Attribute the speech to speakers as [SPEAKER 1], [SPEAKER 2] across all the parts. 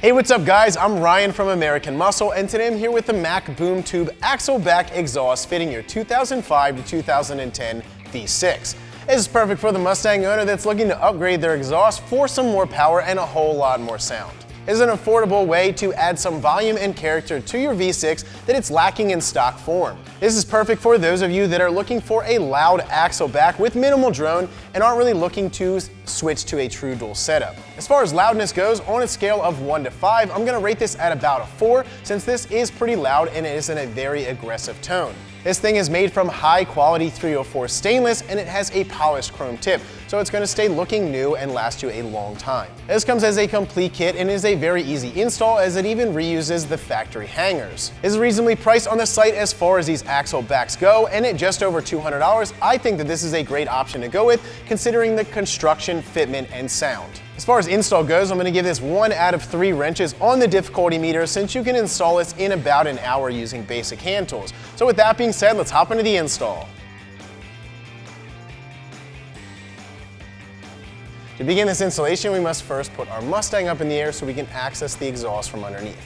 [SPEAKER 1] Hey, what's up guys? I'm Ryan from American Muscle, and today I'm here with the Mack Boom Tube Axle Back Exhaust fitting your 2005 to 2010 V6. This is perfect for the Mustang owner that's looking to upgrade their exhaust for some more power and a whole lot more sound. It's an affordable way to add some volume and character to your V6 that it's lacking in stock form. This is perfect for those of you that are looking for a loud axle back with minimal drone and aren't really looking to switch to a true dual setup. As far as loudness goes, on a scale of 1 to 5, I'm going to rate this at about a 4 since this is pretty loud and it is in a very aggressive tone. This thing is made from high quality 304 stainless and it has a polished chrome tip, so it's going to stay looking new and last you a long time. This comes as a complete kit and is a very easy install as it even reuses the factory hangers. It is reasonably priced on the site as far as these axle backs go, and at just over $200, I think that this is a great option to go with considering the construction, fitment, and sound. As far as install goes, I'm going to give this 1 out of 3 wrenches on the difficulty meter since you can install this in about an hour using basic hand tools. So with that being said, let's hop into the install. To begin this installation, we must first put our Mustang up in the air so we can access the exhaust from underneath.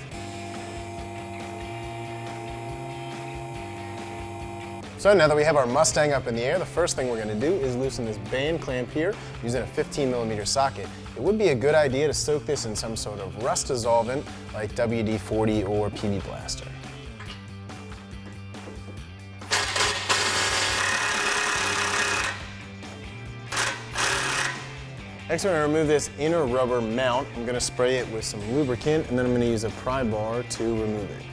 [SPEAKER 1] So now that we have our Mustang up in the air, the first thing we're going to do is loosen this band clamp here using a 15mm socket. It would be a good idea to soak this in some sort of rust dissolvent like WD-40 or PB Blaster. Next, we're going to remove this inner rubber mount. I'm going to spray it with some lubricant, and then I'm going to use a pry bar to remove it.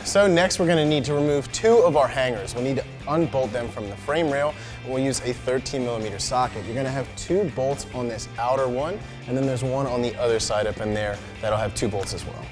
[SPEAKER 1] So next, we're going to need to remove 2 of our hangers. We'll need to unbolt them from the frame rail, and we'll use a 13mm socket. You're going to have 2 bolts on this outer one, and then there's one on the other side up in there that'll have 2 bolts as well.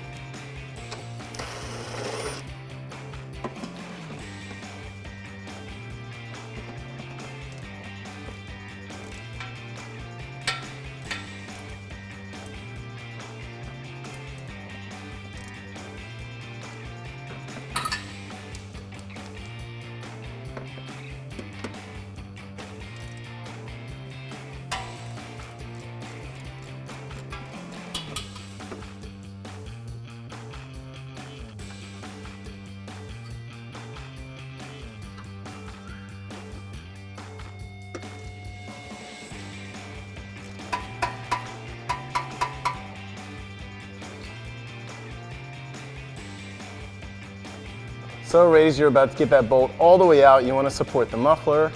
[SPEAKER 1] So right as you're about to get that bolt all the way out, you want to support the muffler,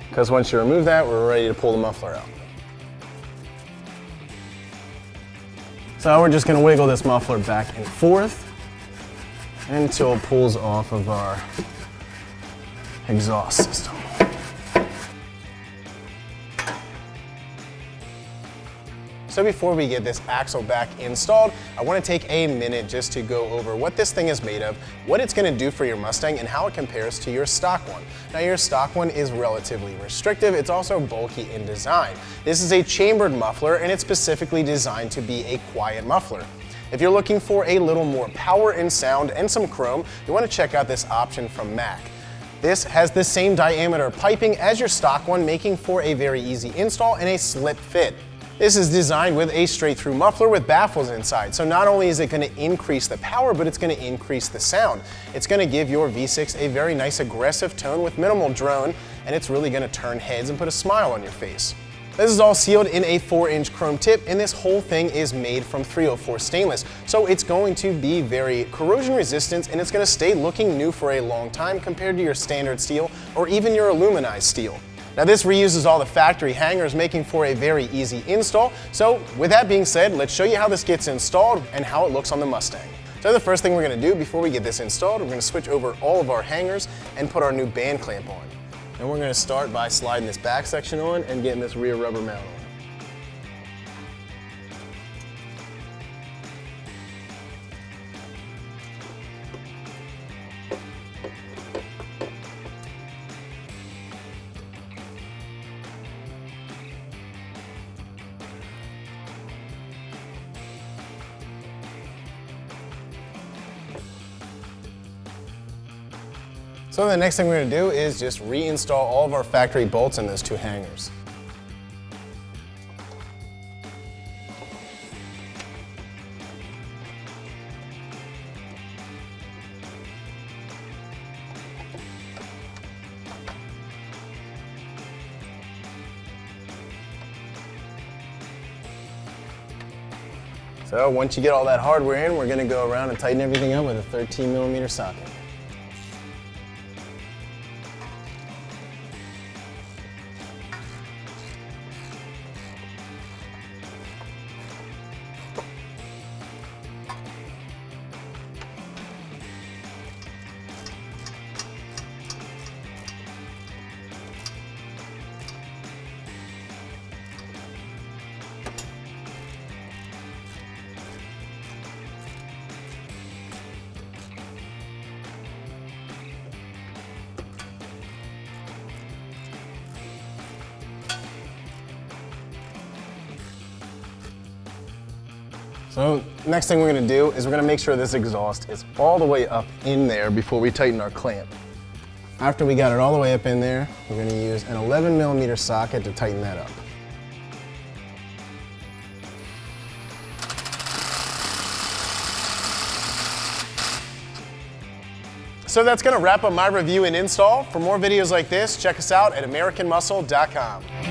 [SPEAKER 1] because once you remove that, we're ready to pull the muffler out. So we're just going to wiggle this muffler back and forth until it pulls off of our exhaust system. So before we get this axle back installed, I want to take a minute just to go over what this thing is made of, what it's going to do for your Mustang, and how it compares to your stock one. Now your stock one is relatively restrictive, it's also bulky in design. This is a chambered muffler and it's specifically designed to be a quiet muffler. If you're looking for a little more power and sound and some chrome, you want to check out this option from Mack. This has the same diameter piping as your stock one, making for a very easy install and a slip fit. This is designed with a straight-through muffler with baffles inside, so not only is it going to increase the power, but it's going to increase the sound. It's going to give your V6 a very nice aggressive tone with minimal drone, and it's really going to turn heads and put a smile on your face. This is all sealed in a 4-inch chrome tip, and this whole thing is made from 304 stainless. So it's going to be very corrosion resistant, and it's going to stay looking new for a long time compared to your standard steel or even your aluminized steel. Now this reuses all the factory hangers, making for a very easy install. So with that being said, let's show you how this gets installed and how it looks on the Mustang. So the first thing we're going to do before we get this installed, we're going to switch over all of our hangers and put our new band clamp on. And we're going to start by sliding this back section on and getting this rear rubber mount on. So the next thing we're going to do is just reinstall all of our factory bolts in those two hangers. So once you get all that hardware in, we're going to go around and tighten everything up with a 13mm socket. So next thing we're going to do is we're going to make sure this exhaust is all the way up in there before we tighten our clamp. After we got it all the way up in there, we're going to use an 11mm socket to tighten that up. So that's going to wrap up my review and install. For more videos like this, check us out at AmericanMuscle.com.